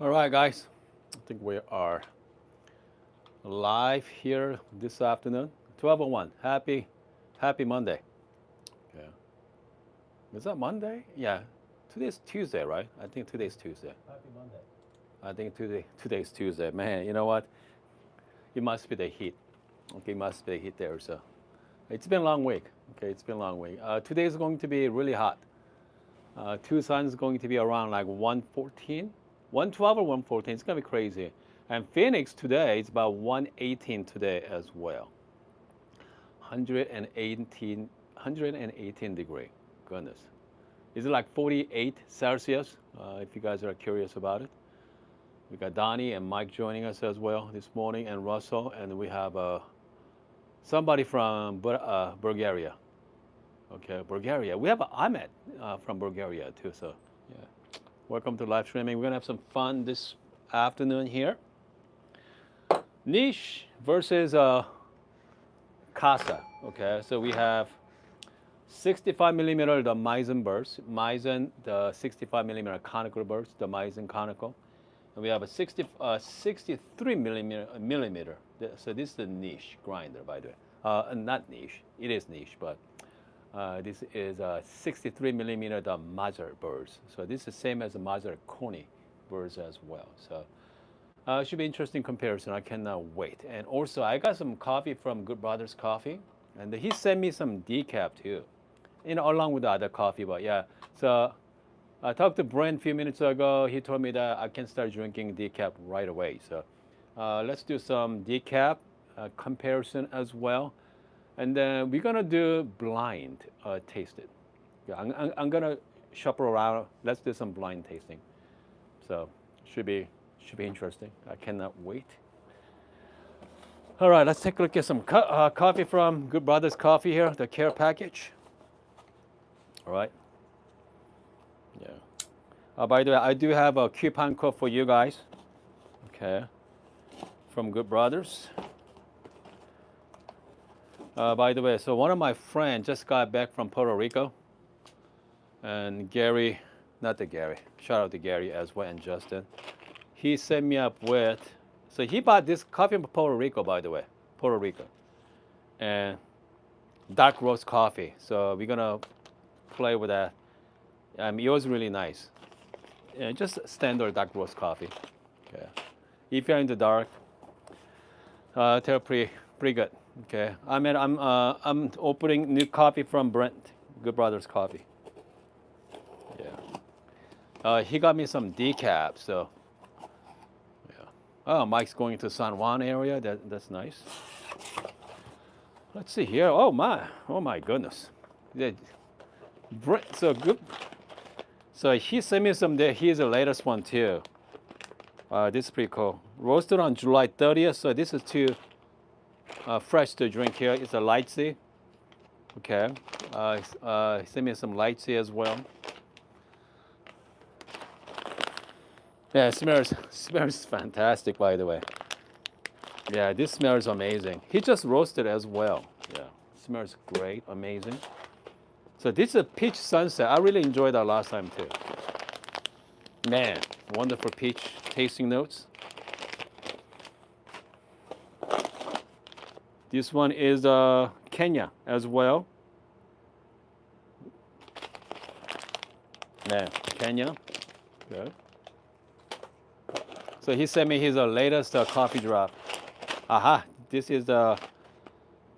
All right, guys. I think we are live here this afternoon. 12:01. Happy Monday. Yeah. Is that Monday? Yeah. Today's Tuesday, right? I think today's Tuesday. Happy Monday. I think today's Tuesday. Man, you know what? It must be the heat. Okay, it must be the heat there. So it's been a long week. Okay, it's been a long week. Today is going to be really hot. Tucson is going to be around like 114, 112 or 114. It's going to be crazy. And Phoenix today is about 118 today as well. 118 degree. Goodness. Is it like 48 Celsius? If you guys are curious about it. We got Donnie and Mike joining us as well this morning, and Russell, and we have somebody from Bulgaria. Okay, Bulgaria. We have Ahmed from Bulgaria too. So, yeah. Welcome to live streaming. We're gonna have some fun this afternoon here. Niche versus Casa. Okay, so we have 65 millimeter the Meissen burrs, Meissen the 65 millimeter conical burrs, the Meissen conical, and we have a 63 millimeter. So this is the niche grinder, by the way. Not niche. It is niche, but this is a 63 millimeter the Mazar burrs. So this is the same as the Mazar Coney burrs as well. So it should be interesting comparison. I cannot wait. And also, I got some coffee from Good Brothers Coffee, and he sent me some decaf too, along with the other coffee. But yeah, so I talked to Brent a few minutes ago. He told me that I can start drinking decaf right away. So let's do some decaf comparison as well. And then we're gonna do blind tasted. Yeah, I'm gonna shop around. Let's do some blind tasting. So should be interesting. I cannot wait. All right, let's take a look at some coffee from Good Brothers Coffee here, the care package. All right. Yeah. By the way, I do have a coupon code for you guys. Okay. From Good Brothers. By the way, so one of my friends just got back from Puerto Rico, and Gary, not the Gary, shout out to Gary as well and Justin. He set me up with, so he bought this coffee from Puerto Rico, by the way, Puerto Rico, and dark roast coffee. So we're gonna play with that. It was really nice. Yeah, just standard dark roast coffee. Okay. If you're in the dark, they're pretty good. Okay, I'm opening new coffee from Brent, Good Brothers Coffee. Yeah, he got me some decaf. So, yeah. Oh, Mike's going to San Juan area. That's nice. Let's see here. Oh my goodness. Yeah. Brent, so good. So he sent me some there. Here's the latest one too. This is pretty cool. Roasted on July 30th. So this is too. Fresh to drink here. It's a light tea. Okay. Send me some light tea as well. Yeah, it smells fantastic, by the way. Yeah, this smells amazing. He just roasted as well. Yeah, smells great, amazing. So this is a peach sunset. I really enjoyed that last time too. Man, wonderful peach tasting notes. This one is Kenya as well. Yeah, Kenya. Good. So he sent me his latest coffee drop. Aha, this is the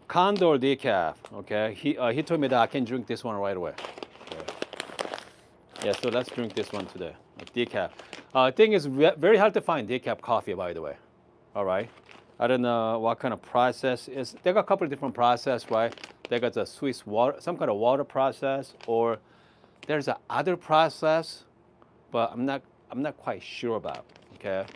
Condor decaf. Okay, he told me that I can drink this one right away. Okay. Yeah, so let's drink this one today. Decaf. Thing is very hard to find decaf coffee, by the way. All right. I don't know what kind of process is. They got a couple of different process, right? They got the Swiss water, some kind of water process, or there's a other process, but I'm not quite sure about. Okay,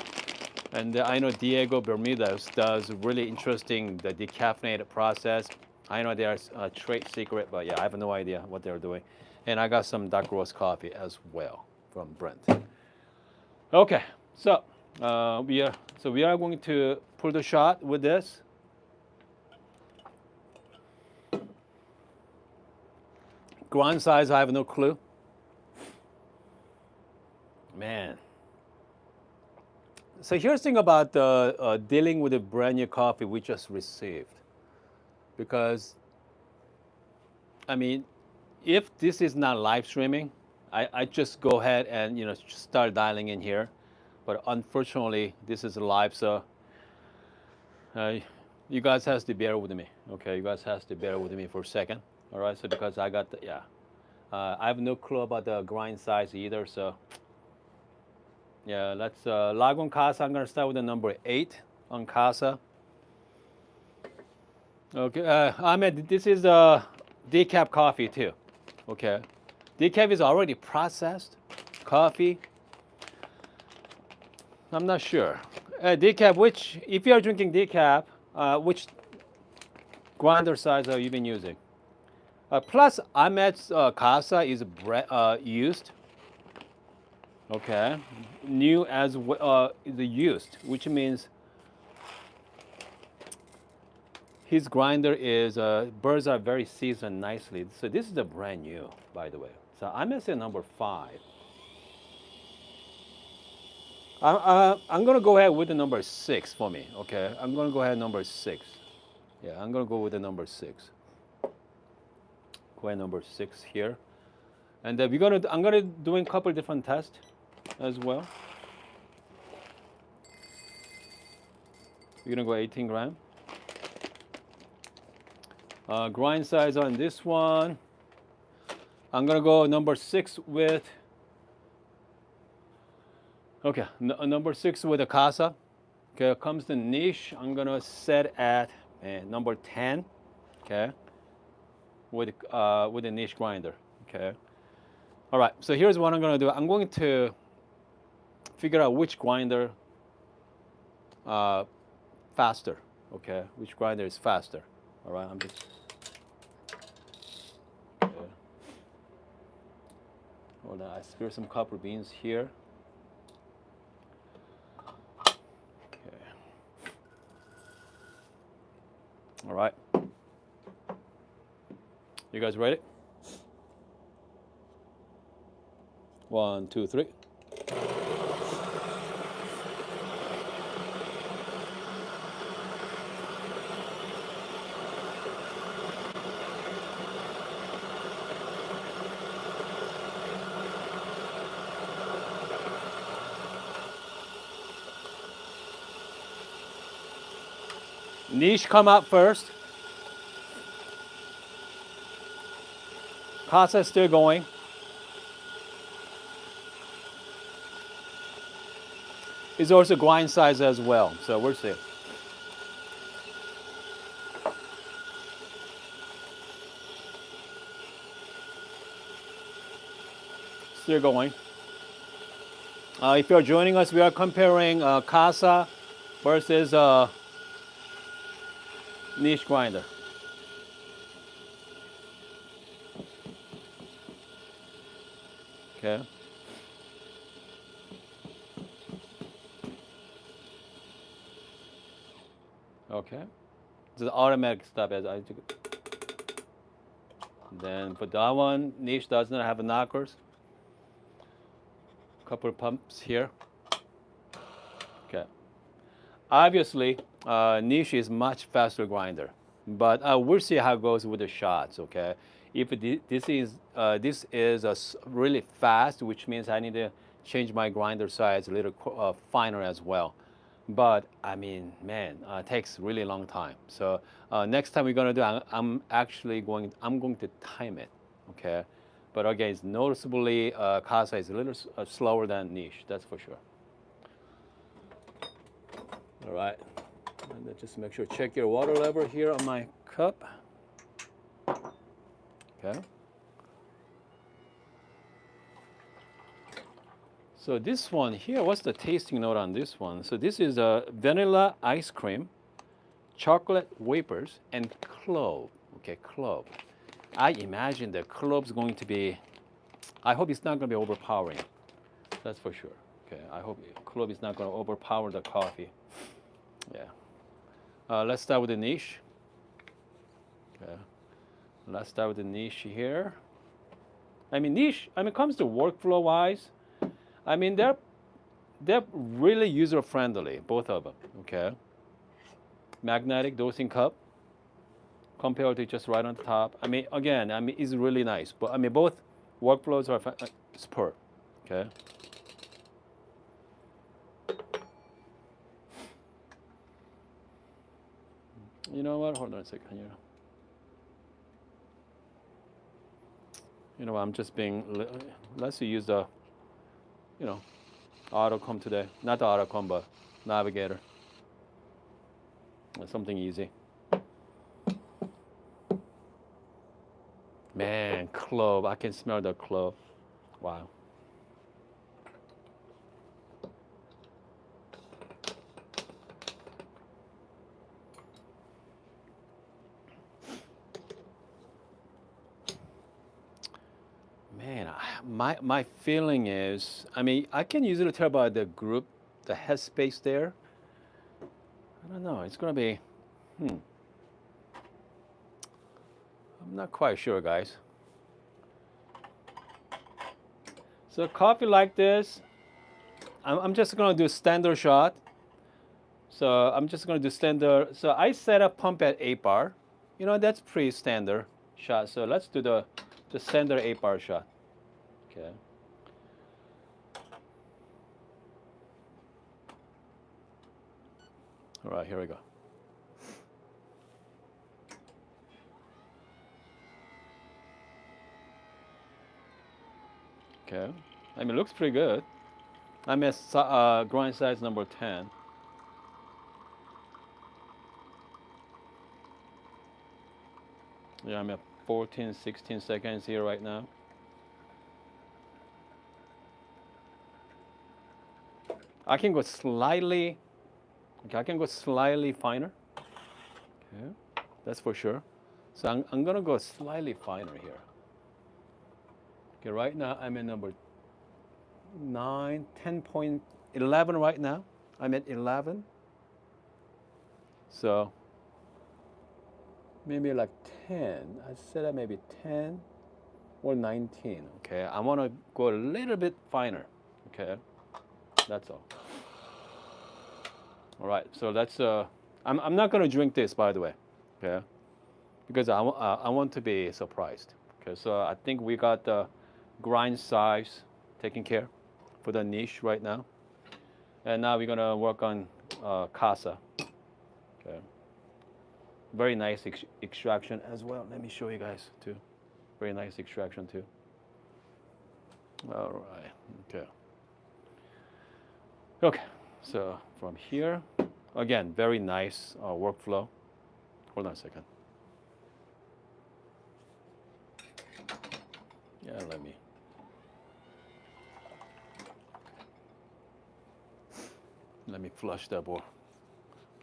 and I know Diego Bermudez does really interesting the decaffeinated process. I know there's a trade secret, but yeah, I have no idea what they're doing. And I got some dark roast coffee as well from Brent. Okay, so we are going to pull the shot with this. Ground size, I have no clue. Man, So here's the thing about dealing with a brand new coffee we just received. Because, I mean, if this is not live streaming, I just go ahead and start dialing in here. But unfortunately, this is live, so you guys has to bear with me. Okay, you guys has to bear with me for a second. All right, so because I got I have no clue about the grind size either. So yeah, let's Lagom Casa. I'm gonna start with the number 8 on Casa. Okay, Ahmed, this is decaf coffee too. Okay, decaf is already processed coffee. I'm not sure. Decaf, which if you are drinking decaf, which grinder size are you been using? Plus, Ahmed's Casa is used. Okay, new as the used, which means his grinder is Burrs are very seasoned nicely. So this is a brand new, by the way. So I'm gonna say number 5. I'm gonna go ahead with the number 6 for me. Okay, I'm gonna go ahead number 6. Yeah, I'm gonna go with the number 6. Go ahead number 6 here, and I'm gonna doing a couple different tests as well. We're gonna go 18 gram. Grind size on this one. I'm gonna go number 6 with. Okay, number 6 with a Casa. Okay, comes the niche. I'm gonna set at number 10. Okay, with a niche grinder. Okay. All right. So here's what I'm gonna do. I'm going to figure out which grinder faster. Okay, which grinder is faster. All right. I'm just. Okay. Hold on. I spilled some copper beans here. All right. You guys ready? 1, 2, 3. Niche come up first. Casa is still going. It's also grind size as well, so we'll see. Still going. If you're joining us, we are comparing Casa versus niche grinder. Okay. Okay. This is automatic stop as I took it. Then for that one, niche does not have knockers. Couple of pumps here. Okay. Obviously, niche is much faster grinder, but we'll see how it goes with the shots. Okay. If this is really fast, which means I need to change my grinder size a little finer as well. But I mean, man, it takes really long time. So next time we're gonna do, I'm going to time it, okay? But again, it's noticeably Casa is a little slower than niche. That's for sure. All right, and then just make sure check your water level here on my cup. Okay. So this one here, what's the tasting note on this one? So this is a vanilla ice cream, chocolate wafers, and clove. Okay, clove. I imagine the clove's going to be, I hope it's not going to be overpowering. That's for sure. Okay, I hope clove is not going to overpower the coffee. Yeah. Let's start with the niche. Okay. Let's start with the niche here. I mean, niche, I mean, it comes to workflow wise, I mean, they're really user friendly, both of them. Okay. Magnetic dosing cup compared to just right on the top. I mean, again, I mean, it's really nice. But I mean, both workflows are superb. Okay. You know what? Hold on a second here. You know what? I'm just being. Let's use the, you know, AutoCom today. Not the AutoCom, but Navigator. Something easy. Man, clove. I can smell the clove. Wow. Man, my feeling is, I mean, I can usually tell by the group, the headspace there. I don't know. It's gonna be, I'm not quite sure, guys. So coffee like this, I'm just gonna do standard shot. So I'm just gonna do standard. So I set up pump at 8 bar. You know, that's pretty standard shot. So let's do the standard 8 bar shot. Okay. All right, here we go. Okay. I mean, it looks pretty good. I'm at grind size number 10. Yeah, I'm at 14, 16 seconds here right now. I can go slightly, okay, I can go slightly finer. Okay, that's for sure. So I'm gonna go slightly finer here. Okay, right now I'm at number 9, 10.11 right now. I'm at 11. So maybe like 10. I said that maybe 10 or 19. Okay, I want to go a little bit finer. Okay, that's all. All right, so that's I'm not gonna drink this, by the way. Okay, because I want to be surprised. Okay, so I think we got the grind size taken care for the niche right now, and now we're gonna work on Casa. Okay, very nice extraction as well. Let me show you guys too. Very nice extraction too. All right. Okay. Okay. So from here, again, very nice workflow. Hold on a second. Yeah, let me flush that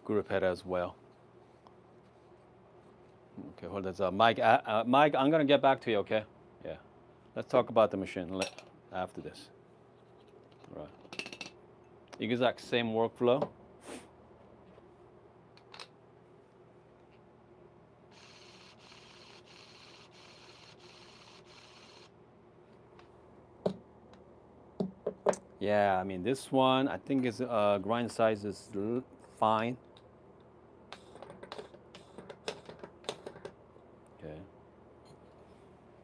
group head as well. Okay, hold on. Mike, Mike, I'm gonna get back to you. Okay. Yeah. Let's talk about the machine after this. All right. Exact same workflow. Yeah, I mean this one, I think is grind size is fine. Okay.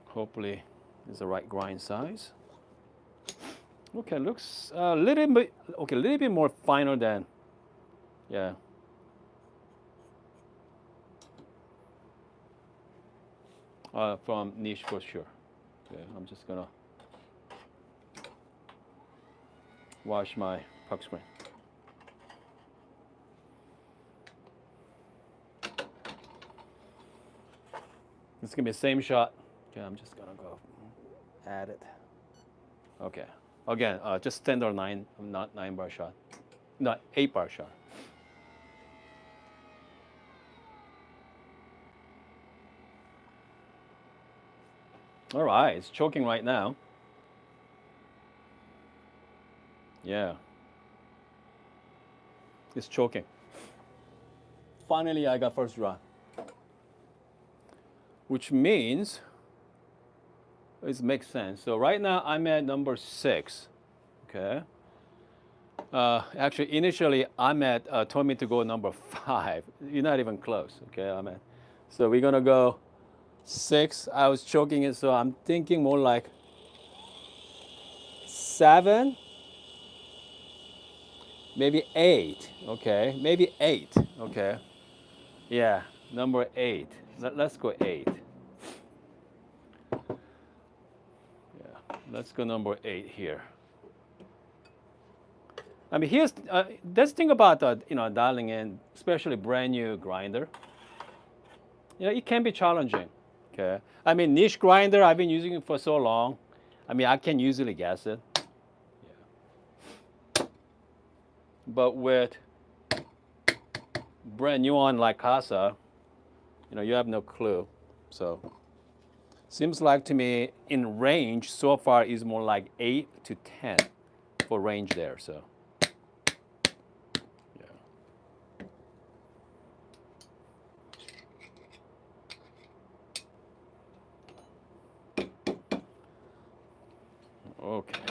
Hopefully, it's the right grind size. Okay, looks a little bit okay, a little bit more finer than, yeah. From niche for sure. Okay, I'm just gonna wash my puck screen. It's gonna be the same shot. Okay, I'm just gonna go add it. Okay, again, just standard 9, not 9 bar shot, not 8 bar shot. All right, it's choking right now. Yeah, it's choking. Finally, I got first run, which means it makes sense. So right now I'm at number 6. Okay. Actually, initially, Ahmed told me to go number 5. You're not even close, okay, Ahmed? So we're gonna go 6. I was choking it, so I'm thinking more like 7, maybe 8. Okay, maybe 8. Okay, yeah, number 8. Let's go 8. Yeah, let's go number 8 here. I mean, here's this thing about dialing in, especially brand new grinder. It can be challenging. Okay, I mean, niche grinder, I've been using it for so long. I mean, I can usually guess it. Yeah. But with brand new one like Casa, you have no clue. So seems like to me in range so far is more like 8 to 10 for range there. So. Okay.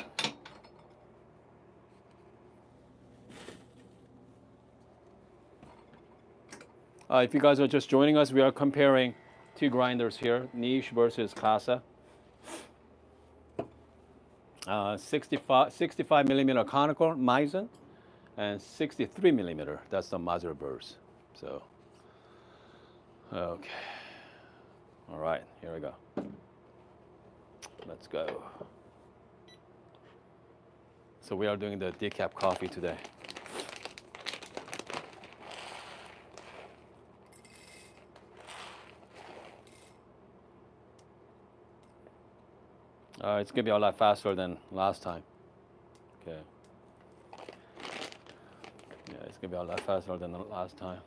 If you guys are just joining us, we are comparing 2 grinders here, niche versus Casa. 65 millimeter conical Meissen and 63 millimeter. That's the Mother Burrs. So, okay. All right, here we go. Let's go. So we are doing the decaf coffee today. It's gonna be a lot faster than last time. Okay. Yeah, it's gonna be a lot faster than the last time.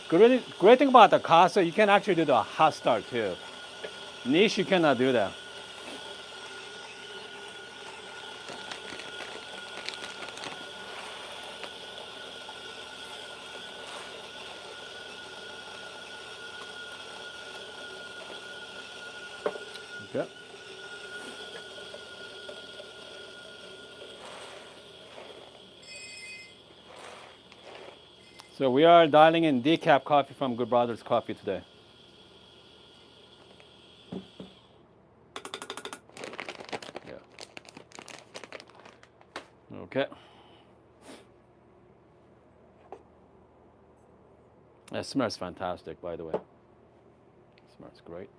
Great thing about the Casa, you can actually do the hot start too. Niche, you cannot do that. Okay. So we are dialing in decaf coffee from Good Brothers Coffee today. Yeah. Okay. It smells fantastic, by the way. It smells great.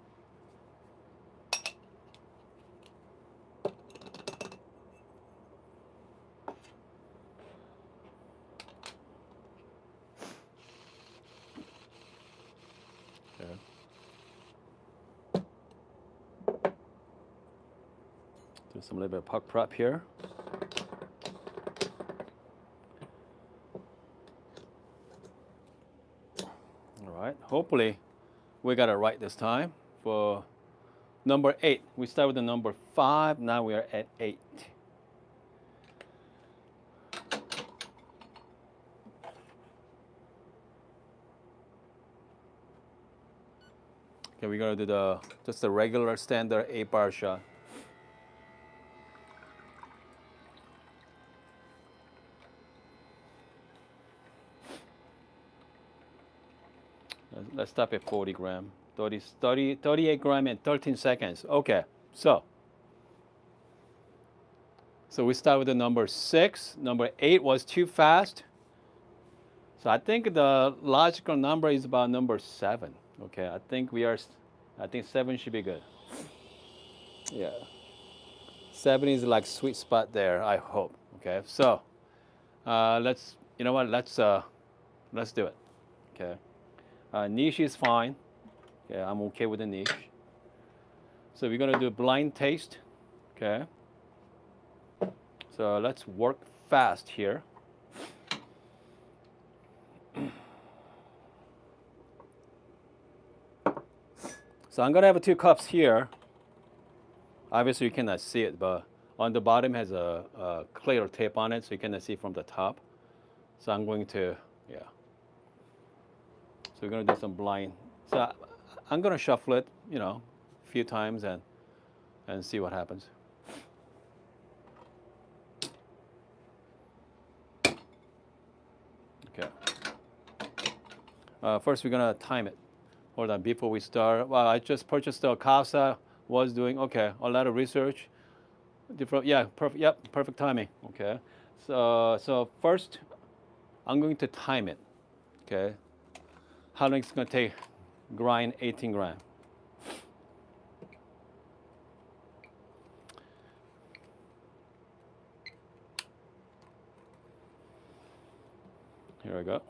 Do some little bit of puck prep here. All right. Hopefully, we got it right this time. For number 8, we start with the number 5. Now we are at 8. Okay, we're gonna do just the regular standard 8-bar shot. Let's stop at 40 gram. 38 gram in 13 seconds. Okay, so we start with the number 6. Number 8 was too fast. So I think the logical number is about number 7. Okay, I think 7 should be good. Yeah. 7 is like sweet spot there, I hope. Okay, so let's do it. Okay. Niche is fine. Okay, I'm okay with the niche. So we're gonna do blind taste. Okay. So let's work fast here. So I'm gonna have 2 cups here. Obviously you cannot see it, but on the bottom has a clear tape on it, so you cannot see from the top. So I'm going to, yeah. So we're gonna do some blind. So I'm gonna shuffle it, a few times and see what happens. First, we're gonna time it. Hold on, before we start. Well, I just purchased the Casa. Was doing okay. A lot of research. Different, yeah, perfect. Yep, perfect timing. Okay. So first, I'm going to time it. Okay. How long it's gonna take? Grind 18 gram. Here we go.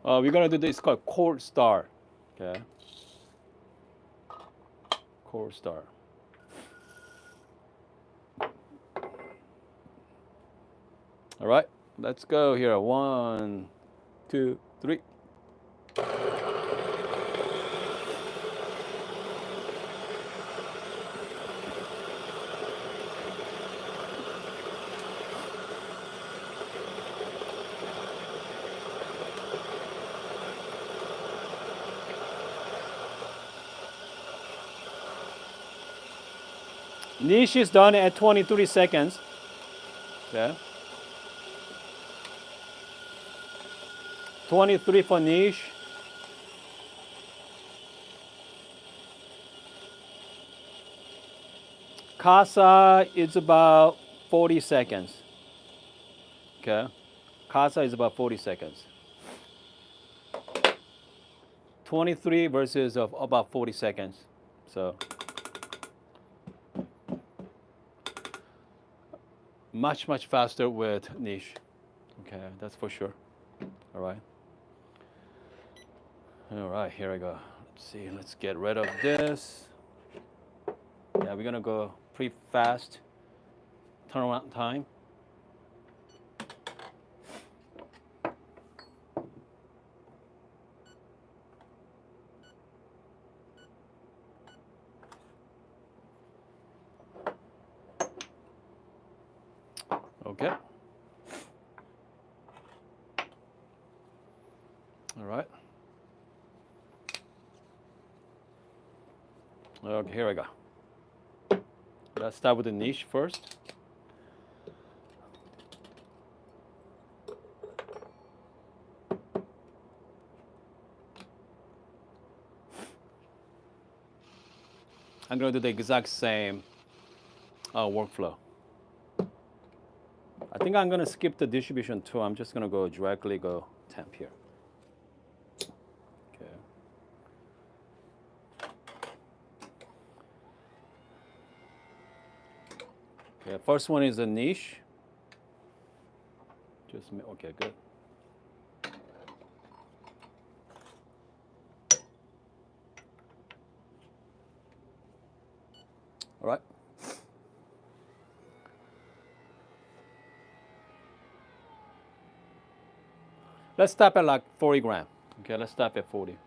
We're gonna do this. It's called cold start. Okay. Cold start. All right. Let's go here. 1, 2, 3. Niche is done at 23 seconds. Okay. 23 for niche. Casa is about 40 seconds. Okay. Casa is about 40 seconds. 23 versus about 40 seconds. So much faster with niche. Okay, that's for sure. All right. All right, here we go. Let's see, let's get rid of this. Yeah, we're gonna go pretty fast turnaround time. Okay. All right. Okay, here we go. Let's start with the niche first. I'm going to do the exact same workflow. I think I'm going to skip the distribution too. I'm just going to go directly go temp here. Okay. Okay, first one is a niche. Just, okay, good. All right. Let's stop at like 40 gram. Okay, let's stop at 40.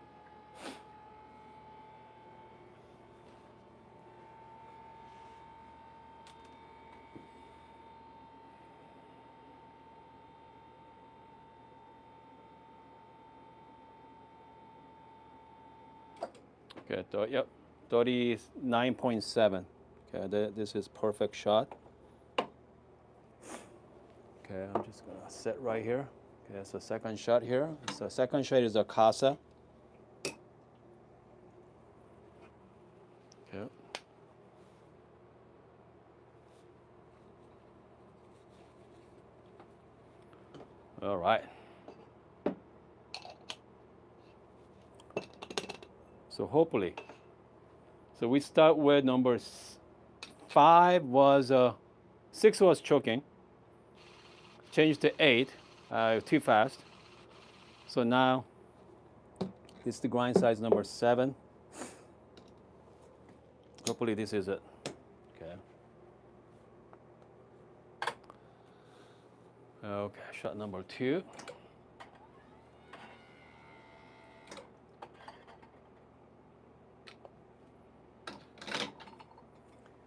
Okay, yep, 39.7. Okay, this is perfect shot. Okay, I'm just gonna set right here. Okay, so second shot here. So second shot is a Casa. Okay. All right. So hopefully, so we start with number 5 was 6 was choking. Changed to 8, too fast. So now this is the grind size number 7. Hopefully this is it. Okay. Okay, shot number 2.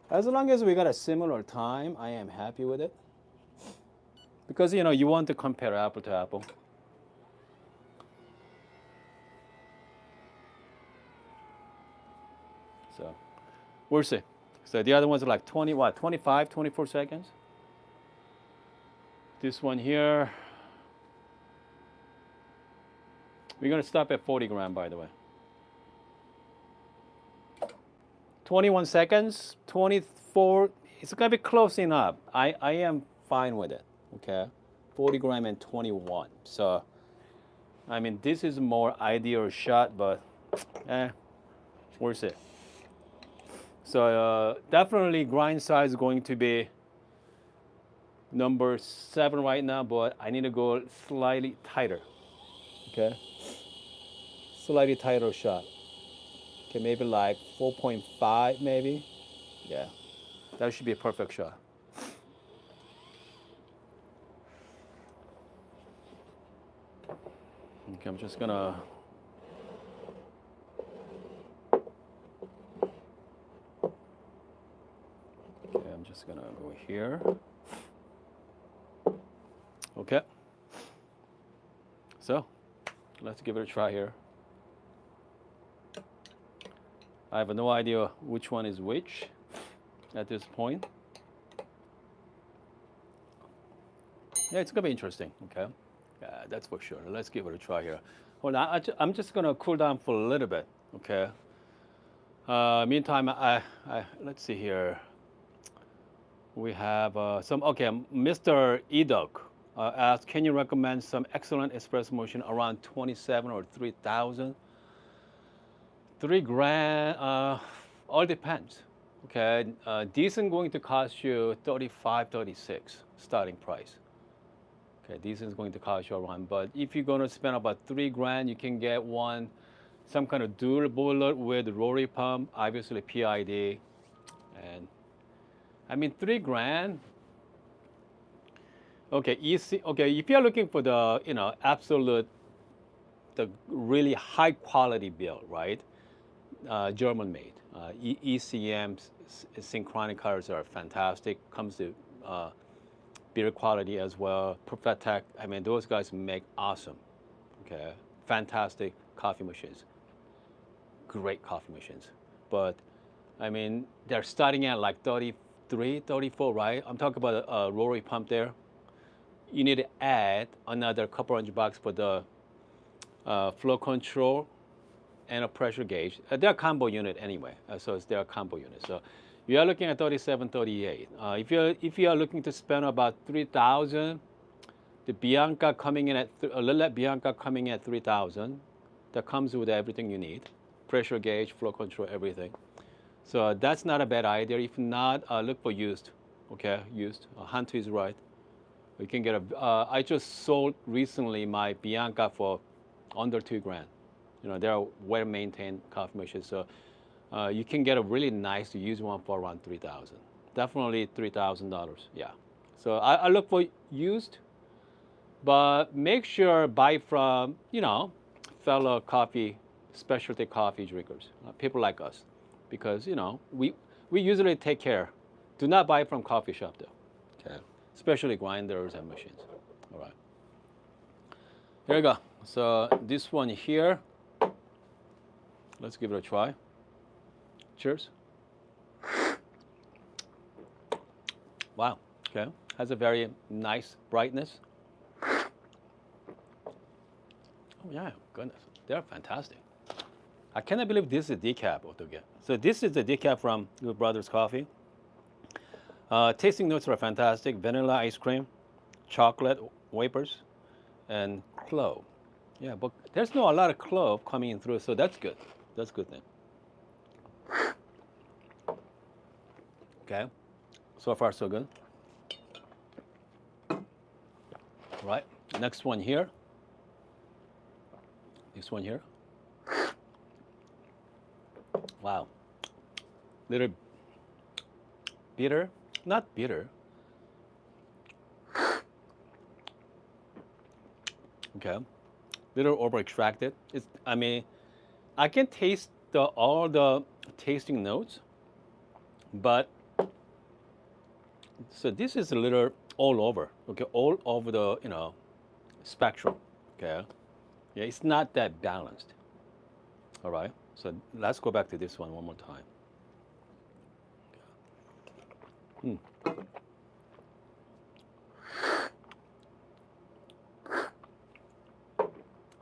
As long as we got a similar time, I am happy with it. Because you want to compare apple to apple. So we'll see. So the other ones are like 25, 24 seconds. This one here, We're gonna stop at 40 gram, by the way. 21 seconds, 24. It's gonna be close enough. I am fine with it. Okay, 40 gram and 21. So, I mean, this is more ideal shot, but we'll see. So definitely grind size is going to be number 7 right now, but I need to go slightly tighter. Okay, slightly tighter shot. Okay, maybe like 4.5, maybe. Yeah, that should be a perfect shot. Okay, I'm just gonna. Okay, I'm just gonna go here. Okay. So, let's give it a try here. I have no idea which one is which at this point. Yeah, it's gonna be interesting. Okay, yeah, that's for sure. Let's give it a try here. Hold on, I'm just gonna cool down for a little bit. Okay. Meantime, let's see here. We have some. Okay, Mr. Edok asked, can you recommend some excellent espresso machine around 27 or 3,000? 3 grand. All depends. Okay, decent going to cost you 35, 36 starting price. Okay, decent is going to cost you around. But if you're going to spend about 3 grand, you can get one, some kind of dual boiler with rotary pump, obviously PID, and I mean 3 grand. Okay, easy. Okay, if you're looking for the absolute, the really high quality build, right? German made. ECMs, Synchronicals are fantastic. Comes to beer quality as well. Perfect. I mean, those guys make awesome, okay, fantastic coffee machines. Great coffee machines. But I mean, they're starting at like 33, 34, right? I'm talking about a rotary pump there. You need to add another couple $100 for the flow control and a pressure gauge. They're a combo unit anyway, so it's their combo unit. So you are looking at 37, 38. If you are looking to spend about 3,000, the Bianca coming in at Lillet Bianca coming at 3,000. That comes with everything you need, pressure gauge, flow control, everything. So that's not a bad idea. If not, look for used. Okay, used. Hunter is right. You can get a. I just sold recently my Bianca for under 2 grand. They're well-maintained coffee machines, so you can get a really nice used one for around 3,000. Definitely $3,000. Yeah. So I look for used, but make sure buy from fellow coffee, specialty coffee drinkers, people like us, because we usually take care. Do not buy from coffee shop though. Okay. Especially grinders and machines. All right. Here we go. So this one here. Let's give it a try. Cheers. Wow, okay. Has a very nice brightness. Oh yeah, goodness. They're fantastic. I cannot believe this is decaf altogether. So this is the decaf from Good Brothers Coffee. Tasting notes are fantastic. Vanilla ice cream, chocolate wafers, and clove. Yeah, but there's not a lot of clove coming in through, so that's good. That's a good thing. Okay, so far so good. Right, next one here. This one here. Wow, little bitter, not bitter. Okay, little over extracted. I mean, I can taste all the tasting notes, but so this is a little all over. Okay, all over the spectrum. Okay, yeah, it's not that balanced. All right, so let's go back to this one more time. Mm.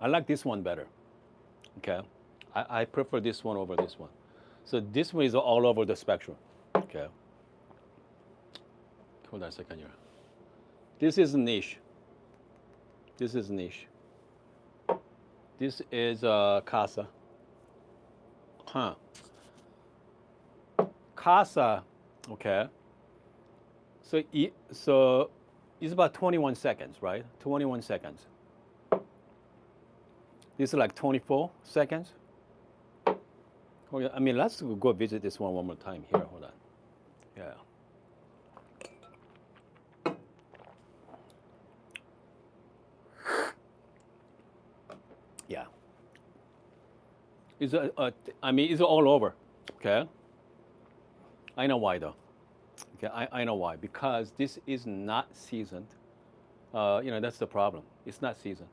I like this one better. Okay, I prefer this one over this one. So this one is all over the spectrum. Okay. Hold on a second here. This is niche. This is niche. This is Casa. Huh. Casa. Okay. So it's about 21 seconds, right? 21 seconds. This is like 24 seconds. Oh, yeah. I mean, let's go visit this one more time here. Hold on. Yeah. Yeah. I mean, it's all over. Okay. I know why though. Okay, I know why. Because this is not seasoned. That's the problem. It's not seasoned,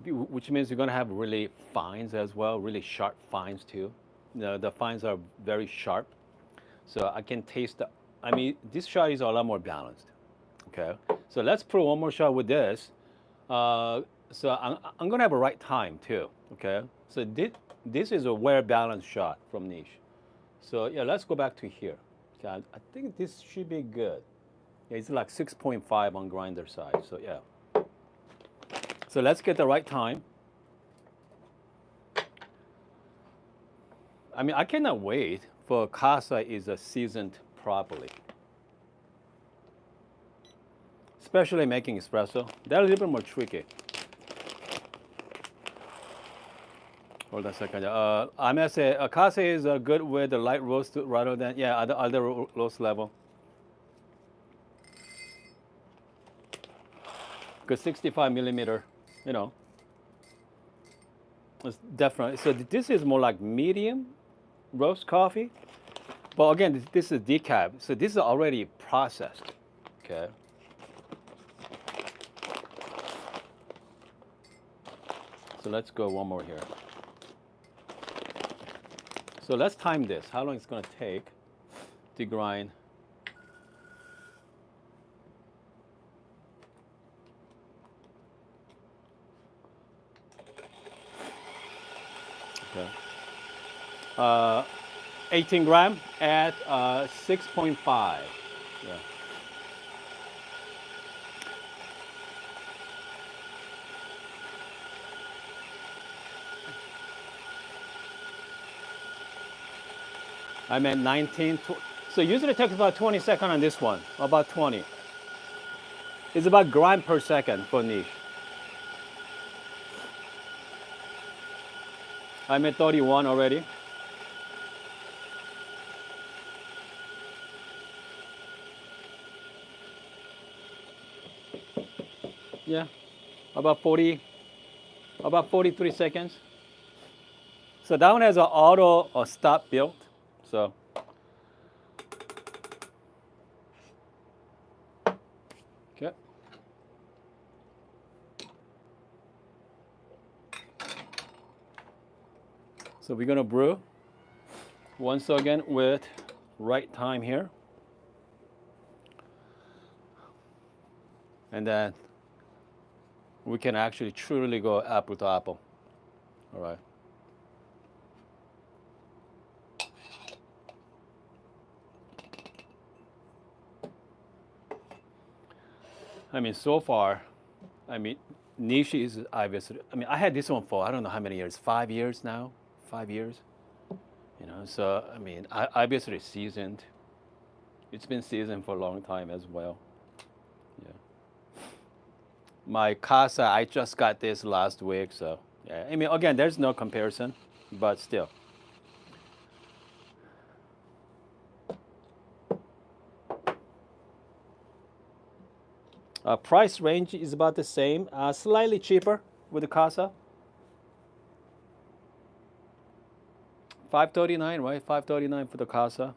which means you're gonna have really fines as well, really sharp fines too. The fines are very sharp, so I can taste the. I mean, this shot is a lot more balanced. Okay, so let's put one more shot with this. So I'm gonna have a right time too. Okay, so this is a well balanced shot from Niche. So yeah, let's go back to here. Okay, I think this should be good. Yeah, it's like 6.5 on grinder side. So yeah. So let's get the right time. I mean, I cannot wait for Casa is seasoned properly. Especially making espresso. That's a little bit more tricky. Hold on a second. I must say, Casa is good with the light roast rather than, yeah, other roast level. Because 65 millimeter, you know, it's definitely. So this is more like medium roast coffee. But again, this is decaf. So this is already processed. Okay. So let's go one more here. So let's time this. How long it's going to take to grind. Okay. 18 gram at 6.5. Yeah. I'm at 19. So usually it takes about 20 seconds on this one, about 20. It's about gram per second for niche. I'm at 31 already. Yeah, about 43 seconds. So that one has an auto stop built. So okay. So we're gonna brew once again with right time here. And then we can actually truly go apple to apple. All right. I mean, so far, I mean, niche is obviously. I mean, I had this one for I don't know how many years. 5 years now. 5 years. You know, so I mean, obviously seasoned. It's been seasoned for a long time as well. Yeah. My Casa, I just got this last week, so yeah. I mean, again, there's no comparison, but still. Price range is about the same, slightly cheaper with the Casa. 539, right? 539 for the Casa.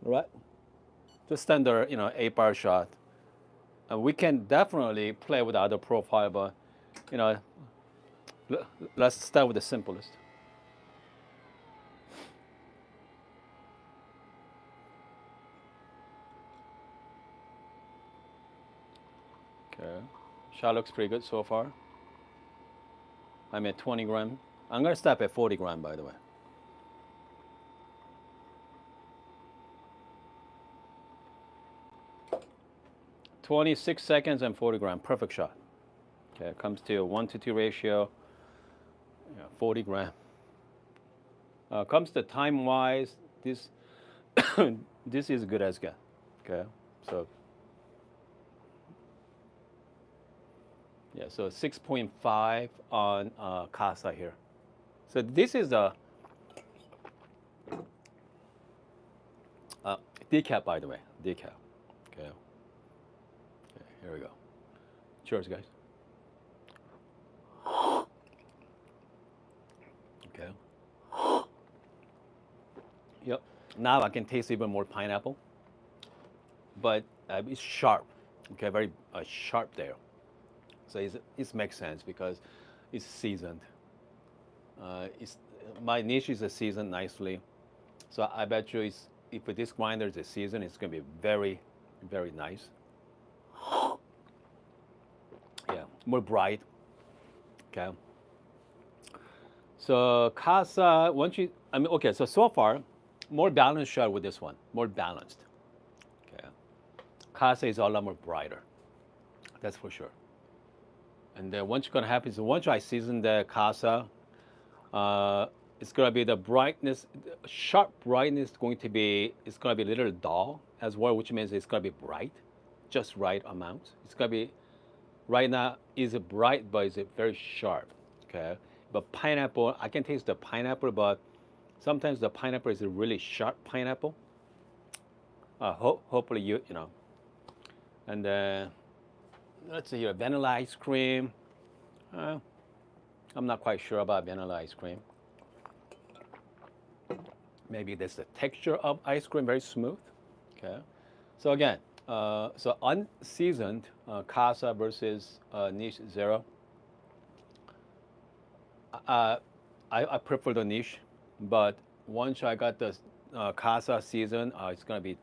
All right. Just standard, 8-bar shot. we can definitely play with other profile, but you know, let's start with the simplest. Okay, shot looks pretty good so far. I'm at 20 gram. I'm gonna stop at 40 gram, by the way. 26 seconds and 40 gram, perfect shot. Okay, it comes to a 1-to-2 ratio, 40 gram. Comes to time wise, this this is good as good. Okay, so yeah, so 6.5 on Casa here. So this is a decaf, by the way, decaf. Okay. Okay, here we go. Cheers, guys. Okay. Yep. Now I can taste even more pineapple, but it's sharp. Okay, very sharp there. So it makes sense because it's seasoned. It's my niche is seasoned nicely, so I bet you if this grinder is seasoned, it's gonna be very, very nice. Yeah, more bright. Okay. So Casa, okay. So far, more balanced shot with this one. More balanced. Okay. Casa is a lot more brighter. That's for sure. And then what's gonna happen is once I season the Casa, it's gonna be the brightness, sharp brightness. It's gonna be a little dull as well, which means it's gonna be bright, just right amount. It's gonna be right now is it bright, but is it very sharp? Okay. But pineapple, I can taste the pineapple, but sometimes the pineapple is a really sharp pineapple. Hopefully you know. And then let's see here, vanilla ice cream. I'm not quite sure about vanilla ice cream. Maybe that's the texture of ice cream, very smooth. Okay. So again, so unseasoned Casa versus niche zero. I prefer the niche, but once I got the Casa season, it's gonna be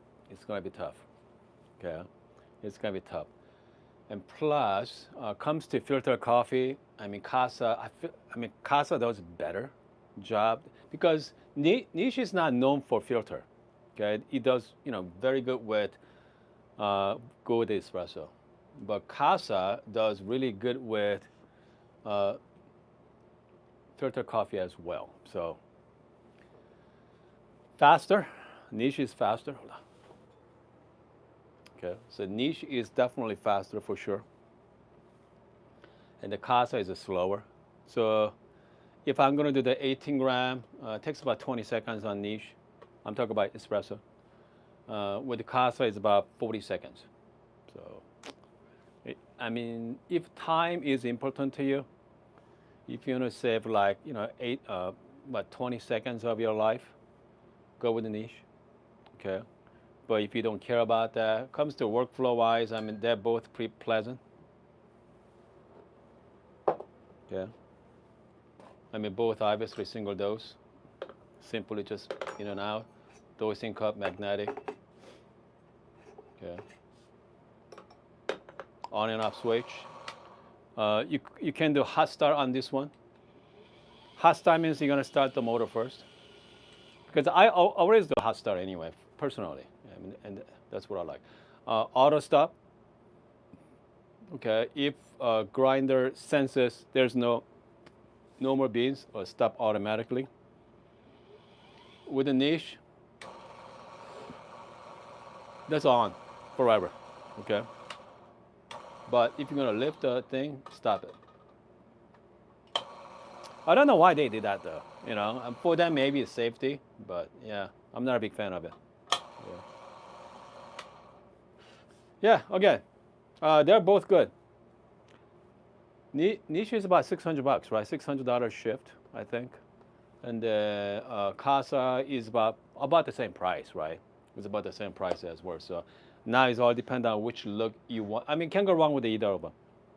tough. Okay, it's gonna be tough. And plus, comes to filter coffee. I mean, Casa does better job because niche is not known for filter. Okay, it does very good with good espresso, but Casa does really good with filter coffee as well. So faster, niche is faster. Hold on. Okay, so niche is definitely faster for sure, and the Casa is slower. So if I'm going to do the 18 gram, it takes about 20 seconds on niche. I'm talking about espresso. With the Casa, it's about 40 seconds. So, I mean, if time is important to you, if you want to save like 20 seconds of your life, go with the niche. Okay. But if you don't care about that, comes to workflow wise, I mean, they're both pretty pleasant. Yeah. I mean, both obviously single dose. Simply just in and out. Dosing cup, magnetic. Okay. On and off switch. You can do hot start on this one. Hot start means you're going to start the motor first. Because I always do hot start anyway, personally. I mean, and that's what I like. Auto stop. Okay, if grinder senses there's no more beans, or stop automatically. With a niche, that's on forever. Okay. But if you're gonna lift the thing, stop it. I don't know why they did that though. For them maybe it's safety, but yeah, I'm not a big fan of it. Yeah, again, they're both good. Niche is about $600, right? $600 shift, I think, and Casa is about the same price, right? It's about the same price as well. So Now it's all depend on which look you want. I mean, can't go wrong with either of them.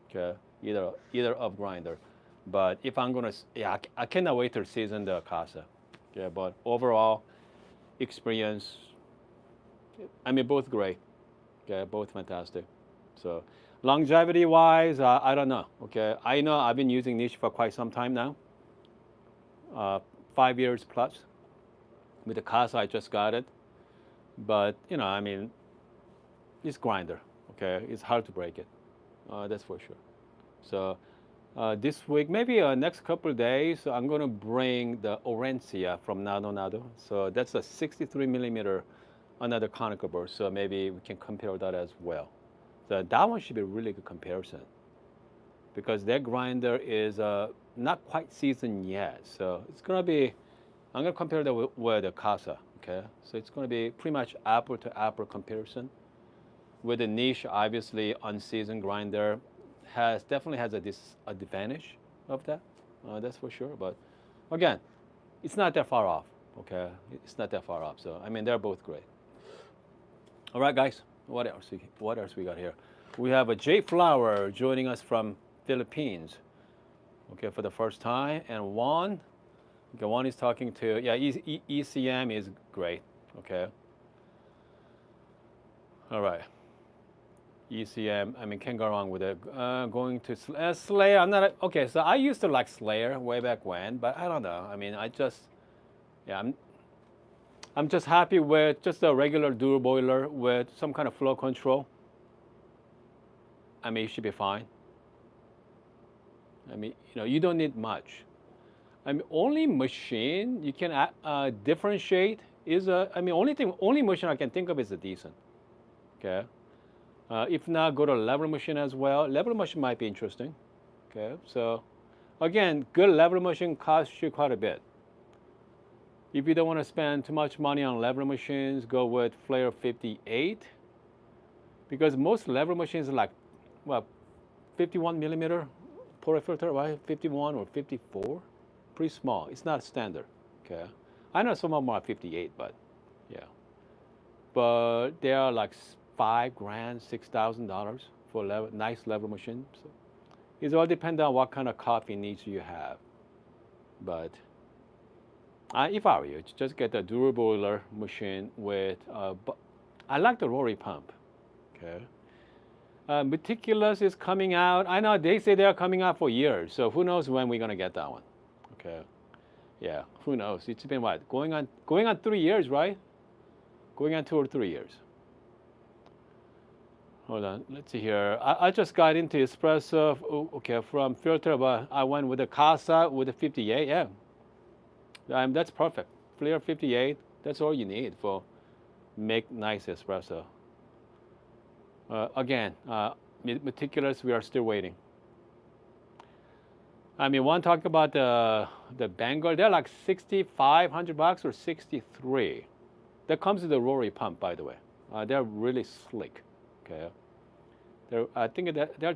Okay, either of grinder. But if I'm gonna, yeah, I cannot wait to season the Casa. Okay, but overall experience, I mean, both great. Okay, both fantastic. So longevity wise, I don't know. Okay, I know I've been using niche for quite some time now. 5 years plus. With the Casa, I just got it. But I mean, it's grinder. Okay, it's hard to break it. That's for sure. So this week, maybe next couple of days, I'm going to bring the Orencia from Nado. So that's a 63 millimeter, another conical burst. So maybe we can compare that as well. So that one should be a really good comparison because that grinder is not quite seasoned yet. So it's going to be, I'm going to compare that with the Casa. Okay, so it's going to be pretty much apple to apple comparison. With the niche, obviously unseasoned grinder definitely has a disadvantage of that. That's for sure. But again, it's not that far off. Okay, it's not that far off. So I mean, they're both great. All right, guys. What else? What else we got here? We have a J Flower joining us from Philippines. Okay, for the first time, and Juan. Okay, Juan is talking to ECM is great. Okay. All right. ECM, I mean, can't go wrong with it. Going to Slayer, I'm not, okay, so I used to like Slayer way back when, but I don't know. I mean, I'm just happy with just a regular dual boiler with some kind of flow control. I mean, it should be fine. I mean, you don't need much. I mean, only machine you can differentiate is only machine I can think of is a decent. Okay. If not, go to level machine as well. Level machine might be interesting. Okay, so again, good level machine costs you quite a bit. If you don't want to spend too much money on level machines, go with Flare 58. Because most level machines are like, 51 millimeter portafilter, right? 51 or 54, pretty small. It's not standard. Okay, I know some of them are 58, but yeah, but they are like $5,000, $6,000 for a nice level machine. So it all depends on what kind of coffee needs you have. But if I were you, just get the dual boiler machine with. I like the rotary pump. Okay. Meticulous is coming out. I know they say they're coming out for years. So who knows when we're gonna get that one? Okay. Yeah. Who knows? It's been what going on 3 years, right? Going on 2 or 3 years. Hold on, let's see here. I just got into Espresso, okay, from filter, but I went with the Casa with the 58, yeah. That's perfect. Flare 58, that's all you need for make nice Espresso. Again, meticulous, we are still waiting. I mean, one talk about the Bengal, they're like $6,500 or 63. That comes with the rotary pump, by the way. They're really slick. Okay. I think they're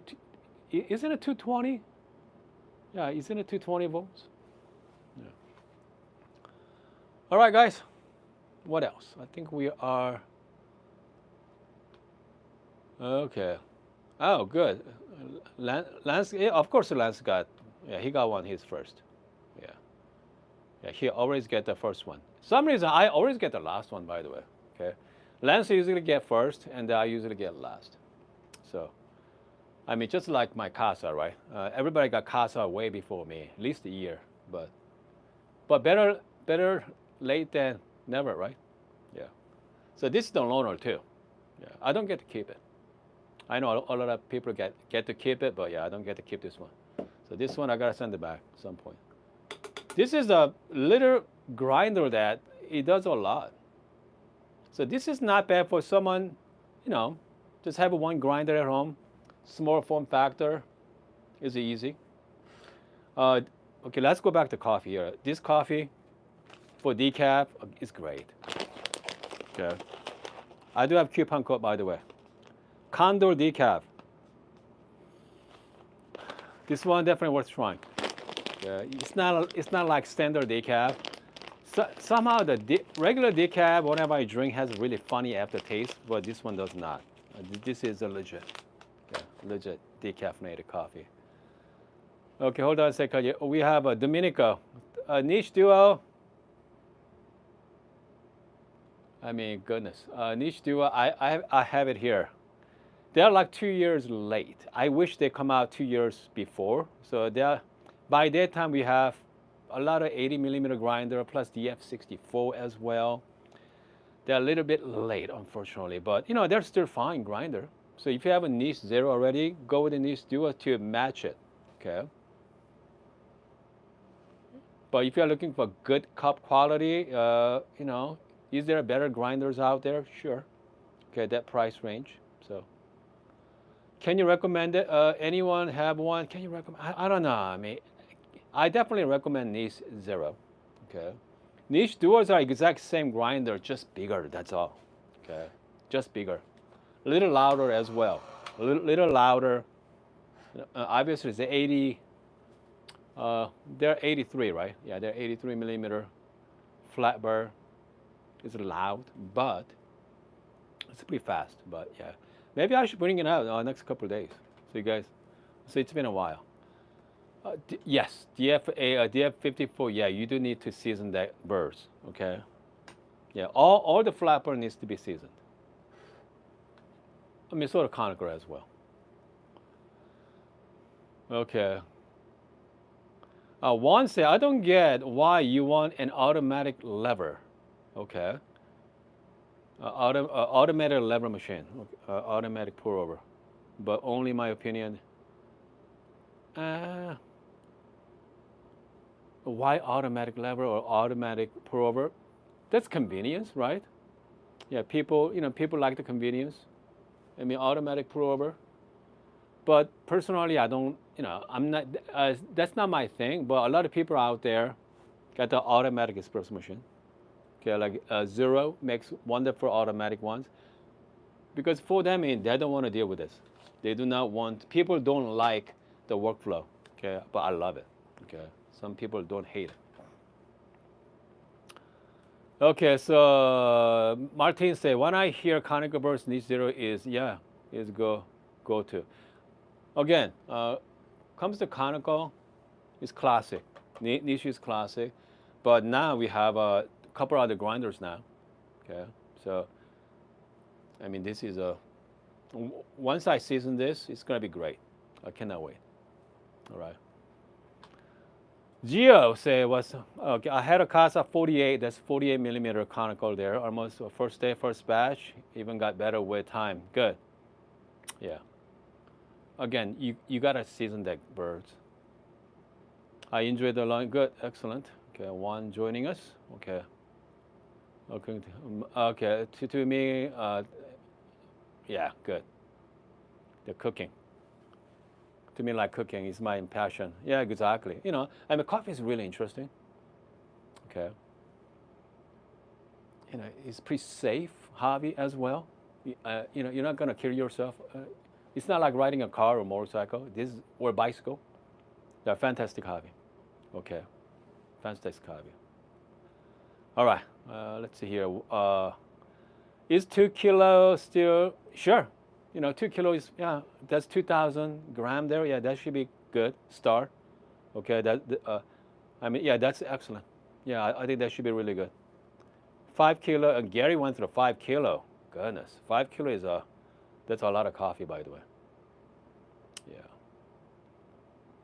isn't it 220? Yeah, isn't it 220 volts? Yeah. All right, guys. What else? I think we are okay. Oh, good. Lance, yeah, of course, Lance he got one his first. Yeah. Yeah, he always get the first one. Some reason I always get the last one, by the way. Okay. Lance usually get first, and I usually get last. So, I mean, just like my Casa, right? Everybody got Casa way before me, at least a year. But better late than never, right? Yeah. So this is the loaner too. Yeah, I don't get to keep it. I know a lot of people get to keep it, but yeah, I don't get to keep this one. So this one I gotta send it back at some point. This is a little grinder that it does a lot. So this is not bad for someone, just have one grinder at home. Small form factor is easy. Okay, let's go back to coffee here. This coffee for decaf is great. Okay. I do have coupon code, by the way. Condor decaf. This one definitely worth trying. It's not like standard decaf. somehow the regular decaf, whatever I drink, has a really funny aftertaste, but this one does not. This is a legit, yeah, legit decaffeinated coffee. Okay, hold on a second. We have a Dominica, a niche duo. I mean, goodness, niche duo. I have it here. They're like 2 years late. I wish they come out 2 years before. So they're, by that time we have a lot of 80 millimeter grinder plus the F64 as well. They're a little bit late, unfortunately, but you know they're still fine grinder. So if you have a niche zero already, go with the niche duo to match it. Okay. But if you're looking for good cup quality, you know, is there better grinders out there? Sure. Okay, that price range. So. Can you recommend it? Anyone have one? Can you recommend? I don't know. I mean, I definitely recommend niche zero. Okay, niche duos are exact same grinder, just bigger. That's all. Okay, just bigger, a little louder as well. A little louder. Obviously, it's 80. They're 83, right? Yeah, they're 83 millimeter flat burr. It's loud, but it's pretty fast. But yeah. Maybe I should bring it out next couple of days. So you guys, so it's been a while. Yes, DF54. Yeah, you do need to season that burrs. Okay. Yeah, all the flat burr needs to be seasoned. I mean, sort of Conical as well. Okay. One say I don't get why you want an automatic lever. Okay. Automated lever machine, automatic pour over, but only my opinion. Why automatic lever or automatic pour over? That's convenience, right? Yeah, people, you know, people like the convenience. I mean, automatic pour over. But personally, I don't, you know, I'm not. That's not my thing. But a lot of people out there got the automatic espresso machine. Okay, like Zero makes wonderful automatic ones because for them, I mean, they don't want to deal with this. They do not want. People don't like the workflow. Okay, but I love it. Okay, some people don't hate it. Okay, so Martin say when I hear Conical burst niche zero is go to. Again, comes to Conical, it's classic. Niche is classic, but now we have a couple other grinders now. Okay, so I mean this is a once I season this, it's gonna be great. I cannot wait. All right. Gio say was okay. I had a Casa 48. That's 48 millimeter Conical there. Almost first day, first batch. Even got better with time. Good. Yeah. Again, you gotta season that birds. I enjoyed the line. Good, excellent. Okay, one joining us. Okay. Okay. To me, yeah, good. The cooking. To me, like cooking is my passion. Yeah, exactly. You know, I mean, coffee is really interesting. Okay. You know, it's pretty safe hobby as well. You know, you're not gonna kill yourself. It's not like riding a car or motorcycle. Or bicycle. They're fantastic hobby. Okay, fantastic hobby. All right, let's see here. Is 2 kilo still sure? You know, 2 kilos. Yeah, that's 2,000 gram there. Yeah, that should be good start. Okay, I mean, yeah, that's excellent. Yeah, I think that should be really good. 5 kilo. And Gary went through 5 kilo. Goodness, 5 kilo is that's a lot of coffee, by the way. Yeah,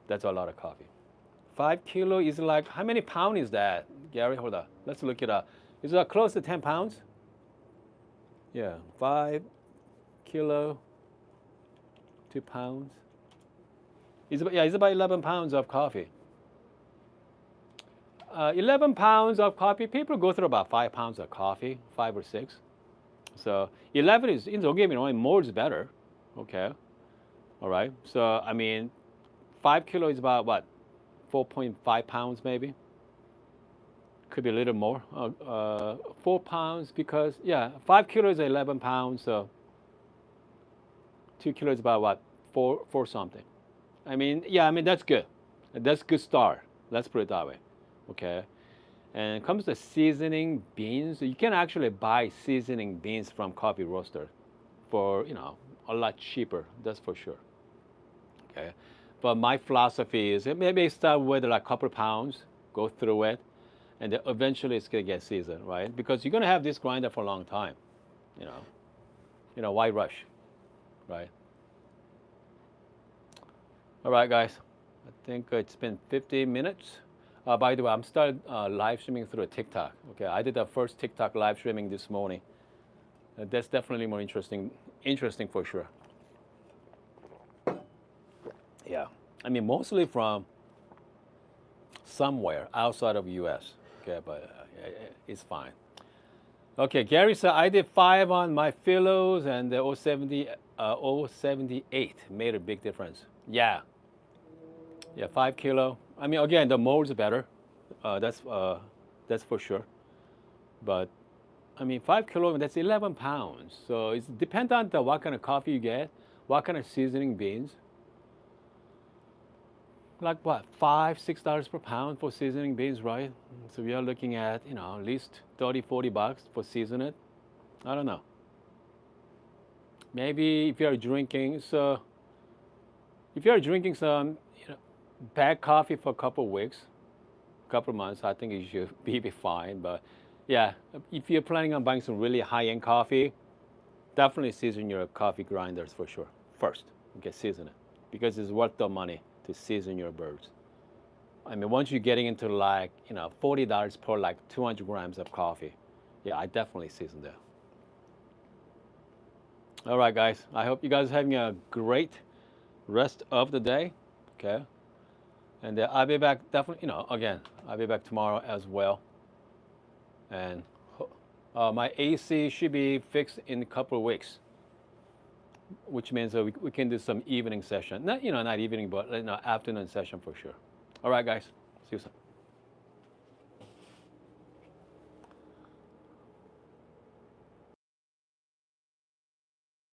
that's a lot of coffee. 5 kilo is like, how many pounds is that, Gary? Hold on, let's look it up. Is that close to 10 pounds? Yeah, 5 kilo, 2 pounds. It's about 11 pounds of coffee. 11 pounds of coffee. People go through about 5 pounds of coffee, 5 or 6. So 11 is, don't get me wrong, more is better. Okay. All right. So, I mean, 5 kilo is about what? 4.5 pounds maybe. Could be a little more. 4 pounds because, yeah, 5 kilos is 11 pounds. So 2 kilos is about what? 4 something. I mean, yeah, I mean, that's good. That's good start. Let's put it that way. Okay. And it comes to seasoning beans, you can actually buy seasoning beans from coffee roaster for, a lot cheaper, that's for sure. Okay. But my philosophy is maybe start with like a couple pounds, go through it, and then eventually it's gonna get seasoned, right? Because you're gonna have this grinder for a long time, you know. Why rush, right? All right, guys. I think it's been 50 minutes. By the way, I'm started live streaming through a TikTok. Okay, I did the first TikTok live streaming this morning. That's definitely more interesting for sure. Yeah, I mean mostly from somewhere outside of U.S. Okay, but it's fine. Okay, Gary said I did 5 on my Philos and the 078 made a big difference. Yeah, 5 kilo. I mean, again, the mold's better. That's for sure. But I mean, 5 kilo, that's 11 pounds. So it depends on what kind of coffee you get, what kind of seasoning beans. Like what, $5, $6 per pound for seasoning beans, right? So we are looking at, at least 30, $40 for season it. I don't know. Maybe if you're drinking some, bad coffee for a couple of weeks, couple of months, I think you should be fine. But yeah, if you're planning on buying some really high-end coffee, definitely season your coffee grinders for sure first. Okay, season it because it's worth the money to season your birds. I mean, once you're getting into like $40 per like 200 grams of coffee, yeah, I definitely season that. All right, guys. I hope you guys are having a great rest of the day. Okay. And I'll be back definitely, again, I'll be back tomorrow as well. And my AC should be fixed in a couple of weeks, which means we can do some evening session. Not evening, but afternoon session for sure. All right, guys.